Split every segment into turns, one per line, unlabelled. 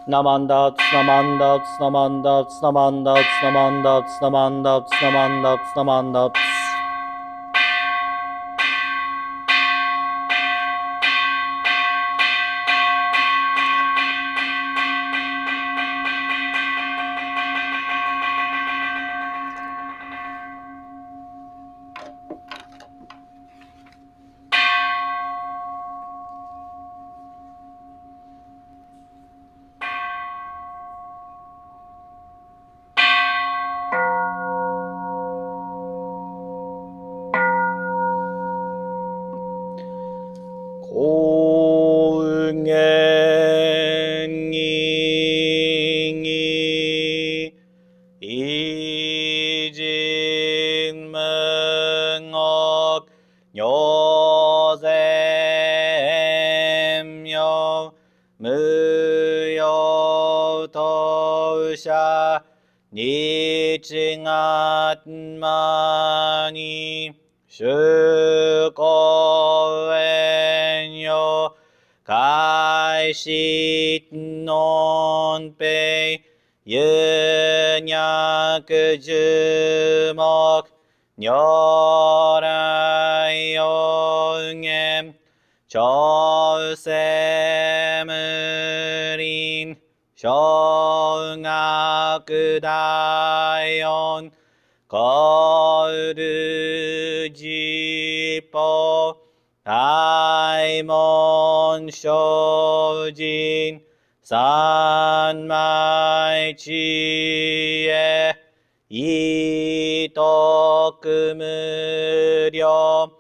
ナマンダツナマンダツナマンダツナマンダツナマンダツナマンダツナマンダツナマンダツ高原に偉人無国如善妙無用当社日月間に主公園よ開始のんぺい有脈十目如来四言朝鮮無林小学大音コールジポ大門精進三昧知恵意徳無量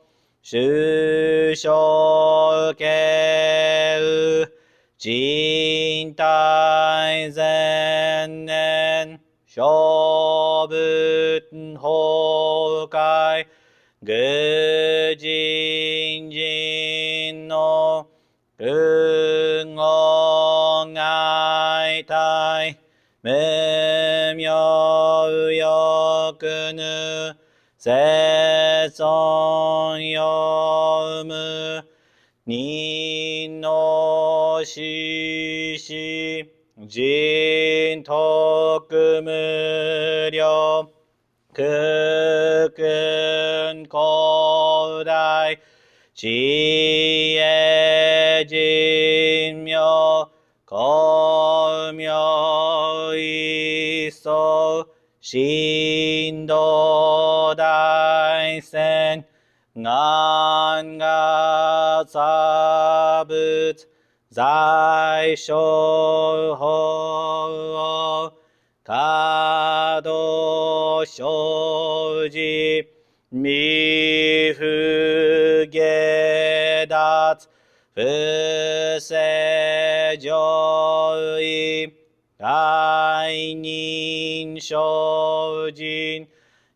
主生慶人体前年小仏崩壊愚人人の不合外体無明欲ぬ世尊読む人の死死人徳無量空君広大知恵人妙光明一層神道大仙願が差仏在所法華道生じ未不下脱不正上位大人精進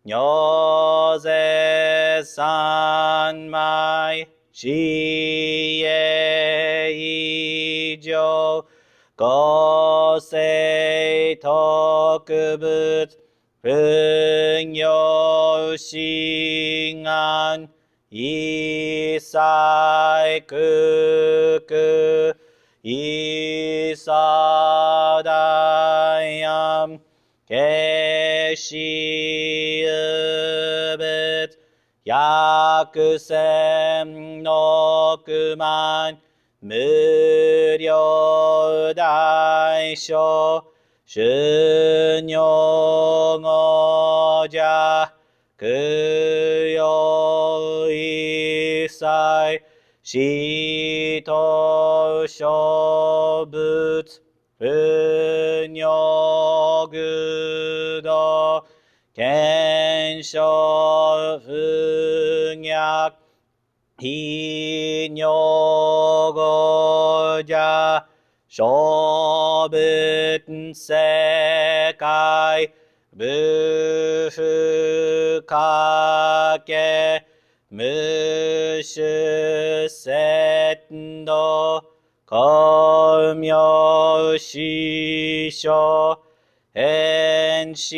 如是三昧知恵以上五世特仏分業心願一切空空一切大安決し有仏百千億万無量大小修行語者供養一切使徒諸仏不如愚道見性不逆非如語者諸仏世界無不可け無種節道光明師匠変死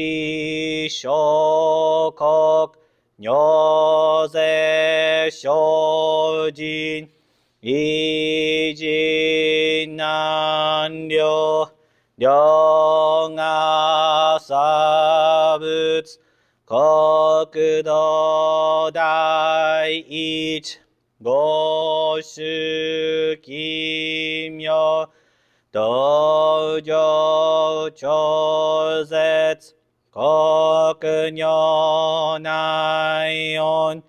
小国如是精進偉人難量両が差仏国土第一五種奇妙道場超絶国女内音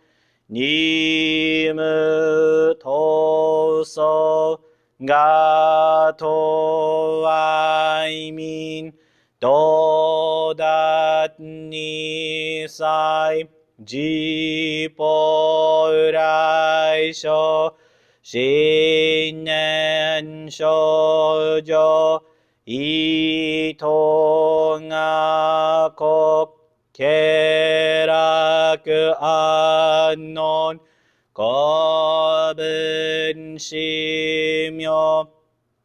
任務闘争がと愛民道達に際自法来所新年少女伊藤が国家楽安穏公文神妙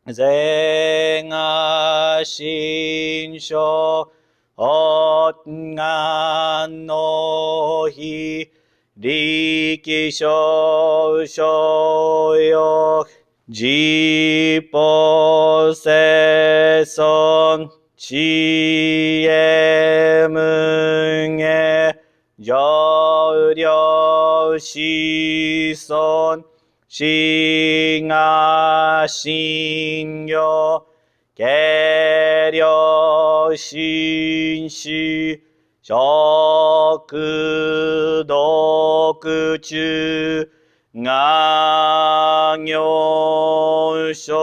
税が新書発願の日力少所欲自法世尊知恵無下上領子孫死が信用軽量心死食毒中が行精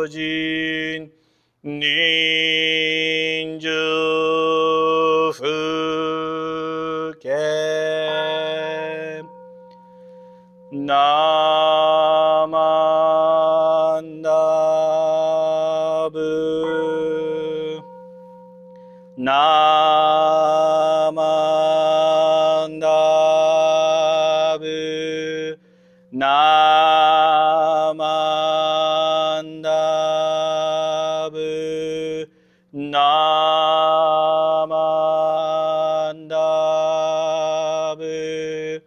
進人数不敬ナマンダブナマンダブナマンダブナマンダブ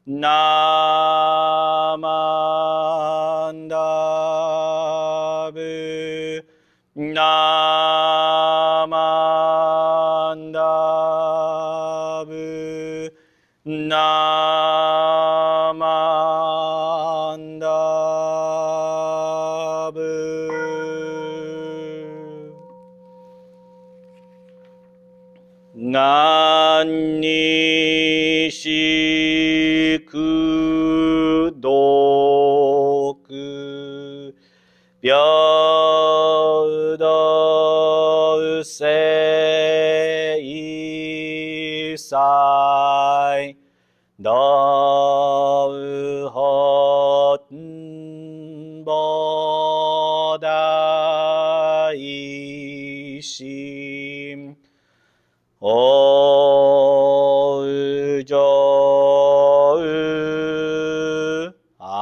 ナマンダブナマンダブナマンダブ願にしく読平等聖祭道法菩提心おうじょうあ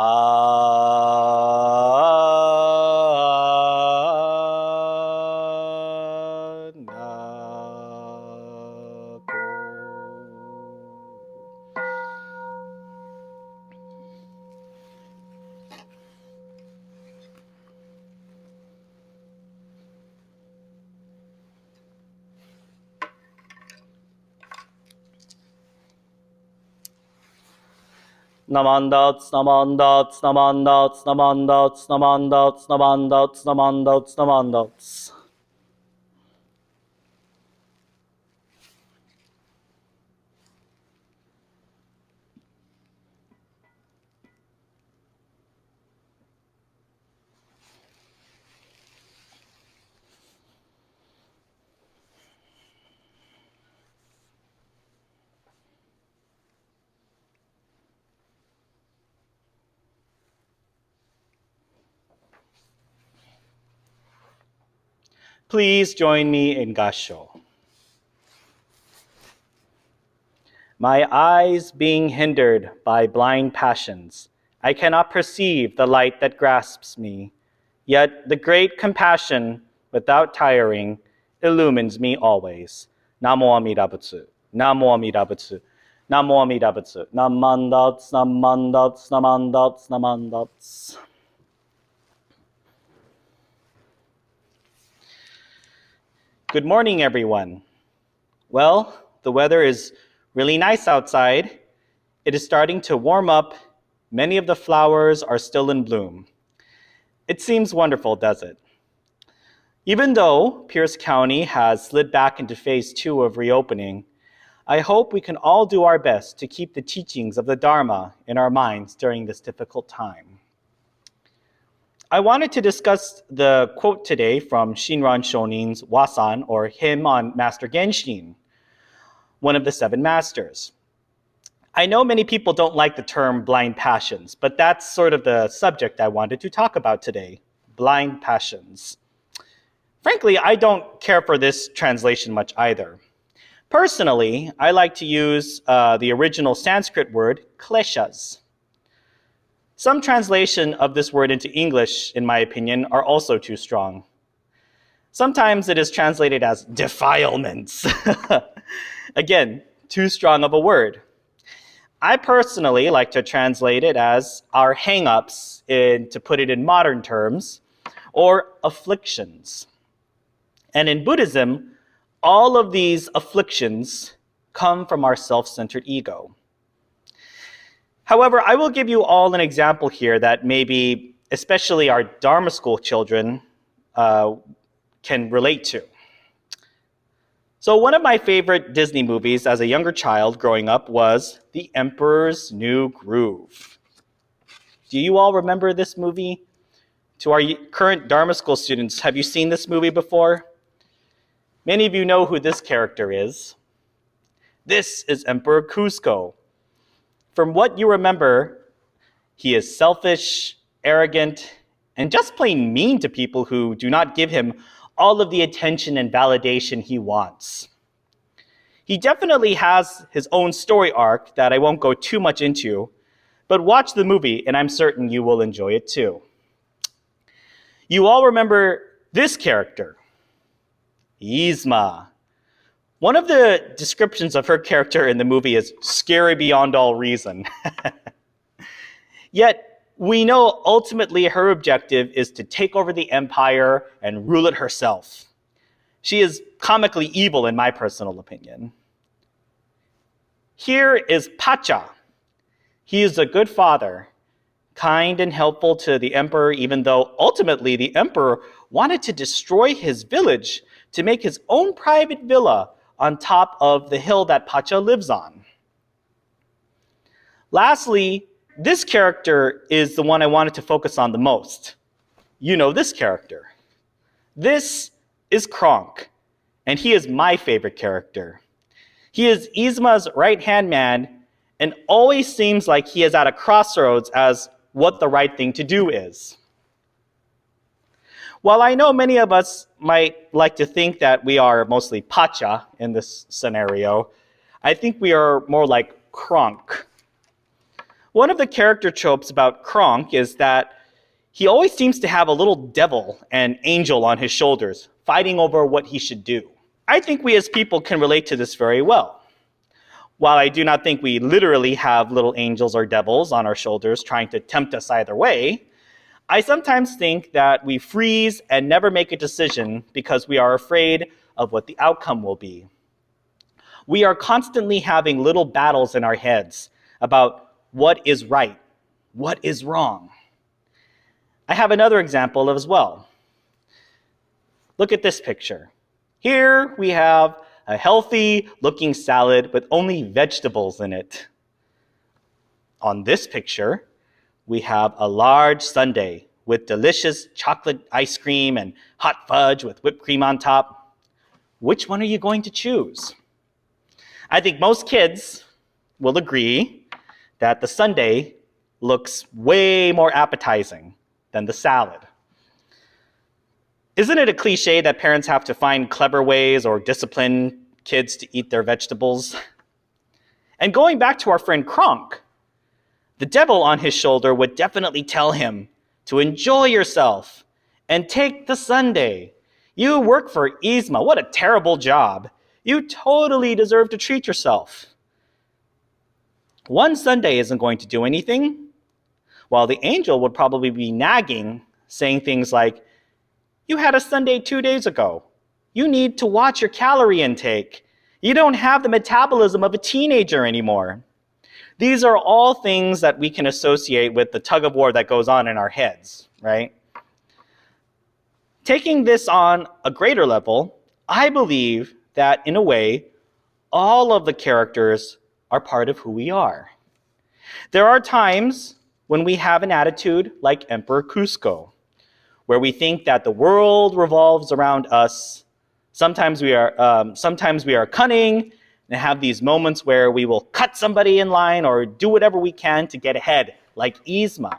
なこナマンダツナマンダツナマンダツナマンダツナマンダツナマンダツナマンダツナマンダツPlease join me in Gasho. My eyes being hindered by blind passions, I cannot perceive the light that grasps me. Yet the great compassion, without tiring, illumines me always. Namo Amida Butsu. Namo Amida Butsu. Namo Amida Butsu. Namandats, namandats, namandats, namandats. Good morning, everyone. Well, the weather is really nice outside. It is starting to warm up. Many of the flowers are still in bloom. It seems wonderful, does it? Even though Pierce County has slid back into phase 2 of reopening, I hope we can all do our best to keep the teachings of the Dharma in our minds during this difficult time. I wanted to discuss the quote today from Shinran Shonin's Wasan, or hymn on Master Genshin, one of the 7 masters. I know many people don't like the term blind passions, but that's sort of the subject I wanted to talk about today, blind passions. Frankly, I don't care for this translation much either. Personally, I like to use the original Sanskrit word kleshas. Some translation of this word into English, in my opinion, are also too strong. Sometimes it is translated as defilements. Again, too strong of a word. I personally like to translate it as our hang-ups, to put it in modern terms, or afflictions. And in Buddhism, all of these afflictions come from our self-centered ego. However, I will give you all an example here that maybe, especially our Dharma school children, can relate to. So one of my favorite Disney movies as a younger child growing up was The Emperor's New Groove. Do you all remember this movie? To our current Dharma school students, have you seen this movie before? Many of you know who this character is. This is Emperor Cusco. From what you remember, he is selfish, arrogant, and just plain mean to people who do not give him all of the attention and validation he wants. He definitely has his own story arc that I won't go too much into, but watch the movie and I'm certain you will enjoy it too. You all remember this character, Yzma. One of the descriptions of her character in the movie is scary beyond all reason. Yet, we know ultimately her objective is to take over the empire and rule it herself. She is comically evil in my personal opinion. Here is Pacha. He is a good father, kind and helpful to the emperor, even though ultimately the emperor wanted to destroy his village to make his own private villa on top of the hill that Pacha lives on. Lastly, this character is the one I wanted to focus on the most. You know this character. This is Kronk, and he is my favorite character. He is Yzma's right-hand man and always seems like he is at a crossroads as what the right thing to do is. While I know many of us might like to think that we are mostly Pacha in this scenario, I think we are more like Kronk. One of the character tropes about Kronk is that he always seems to have a little devil and angel on his shoulders, fighting over what he should do. I think we as people can relate to this very well. While I do not think we literally have little angels or devils on our shoulders trying to tempt us either way, I sometimes think that we freeze and never make a decision because we are afraid of what the outcome will be. We are constantly having little battles in our heads about what is right, what is wrong. I have another example as well. Look at this picture. Here we have a healthy looking salad with only vegetables in it. On this picture, we have a large sundae with delicious chocolate ice cream and hot fudge with whipped cream on top. Which one are you going to choose? I think most kids will agree that the sundae looks way more appetizing than the salad. Isn't it a cliche that parents have to find clever ways or discipline kids to eat their vegetables? And going back to our friend Kronk, the devil on his shoulder would definitely tell him to enjoy yourself and take the sundae. You work for Yzma. What a terrible job. You totally deserve to treat yourself. One sundae isn't going to do anything, while the angel would probably be nagging, saying things like, "You had a sundae 2 days ago. You need to watch your calorie intake. You don't have the metabolism of a teenager anymore. These are all things that we can associate with the tug of war that goes on in our heads, right? Taking this on a greater level, I believe that in a way, all of the characters are part of who we are. There are times when we have an attitude like Emperor Cusco, where we think that the world revolves around us. Sometimes we are cunning and have these moments where we will cut somebody in line or do whatever we can to get ahead, like Yzma.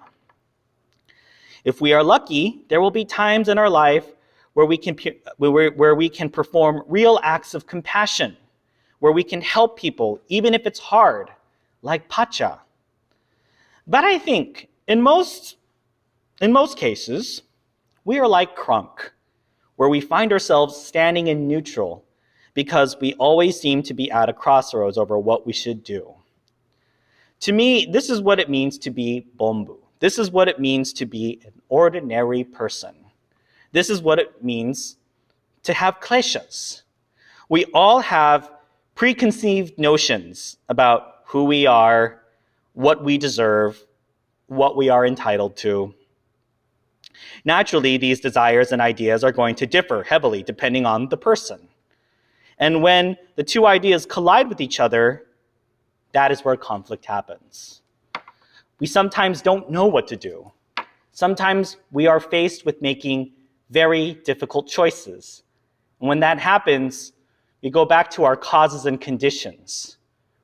If we are lucky, there will be times in our life where we can perform real acts of compassion, where we can help people, even if it's hard, like Pacha. But I think in most cases, we are like Kronk, where we find ourselves standing in neutral because we always seem to be at a crossroads over what we should do. To me, this is what it means to be Bombu. This is what it means to be an ordinary person. This is what it means to have kleshas. We all have preconceived notions about who we are, what we deserve, what we are entitled to. Naturally, these desires and ideas are going to differ heavily depending on the person. And when the two ideas collide with each other, that is where conflict happens. We sometimes don't know what to do. Sometimes we are faced with making very difficult choices. And when that happens, we go back to our causes and conditions.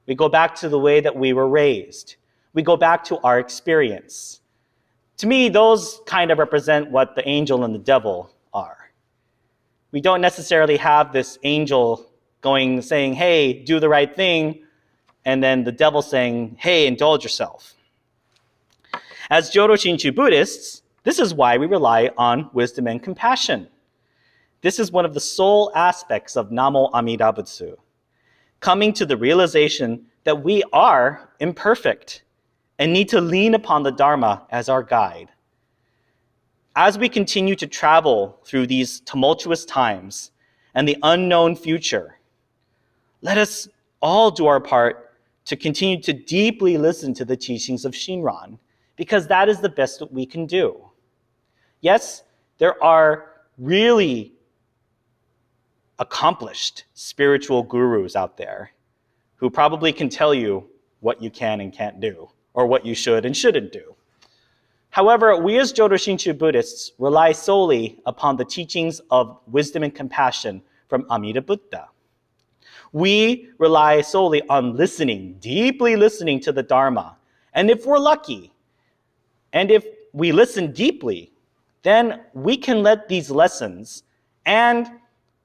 We go back to the way that we were raised. We go back to our experience. To me, those kind of represent what the angel and the devil are. We don't necessarily have this angel saying, hey, do the right thing, and then the devil saying, hey, indulge yourself. As Jodo Shinshu Buddhists, this is why we rely on wisdom and compassion. This is one of the sole aspects of Namo Amida Butsu, coming to the realization that we are imperfect and need to lean upon the Dharma as our guide. As we continue to travel through these tumultuous times and the unknown future, let us all do our part to continue to deeply listen to the teachings of Shinran, because that is the best that we can do. Yes, there are really accomplished spiritual gurus out there who probably can tell you what you can and can't do, or what you should and shouldn't do. However, we as Jodo Shinshu Buddhists rely solely upon the teachings of wisdom and compassion from Amida Buddha. We rely solely on listening, deeply listening to the Dharma. And if we're lucky, and if we listen deeply, then we can let these lessons and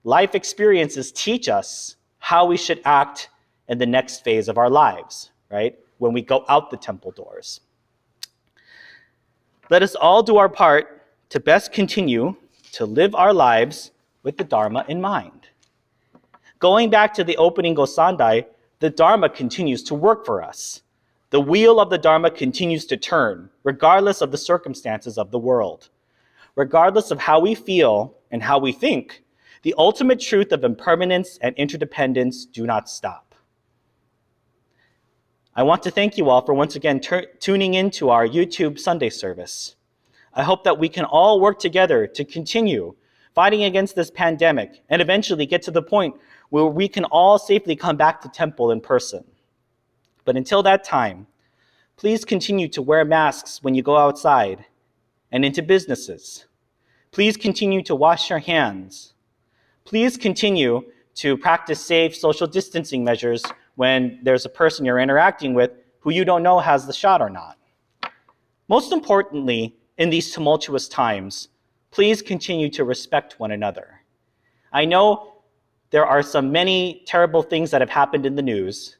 life experiences teach us how we should act in the next phase of our lives, right? When we go out the temple doors. Let us all do our part to best continue to live our lives with the Dharma in mind. Going back to the opening Gosandai, the Dharma continues to work for us. The wheel of the Dharma continues to turn, regardless of the circumstances of the world. Regardless of how we feel and how we think, the ultimate truth of impermanence and interdependence do not stop. I want to thank you all for once again tuning in to our YouTube Sunday service. I hope that we can all work together to continue fighting against this pandemic and eventually get to the point where we can all safely come back to temple in person. But until that time, please continue to wear masks when you go outside and into businesses. Please continue to wash your hands. Please continue to practice safe social distancing measures when there's a person you're interacting with who you don't know has the shot or not. Most importantly, in these tumultuous times, please continue to respect one another. I know there are many terrible things that have happened in the news,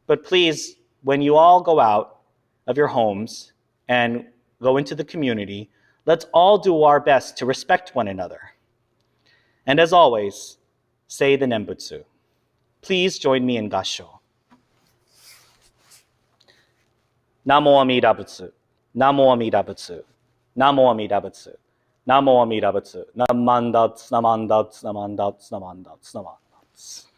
but please, when you all go out of your homes and go into the community, let's all do our best to respect one another. And as always, say the Nembutsu. Please join me in Gassho. Namo Amida Butsu. Namo Amida Butsu. Namo Amida Butsu. Namo Amida Butsu. Namandats, namandats, namandats, namandats, namandats.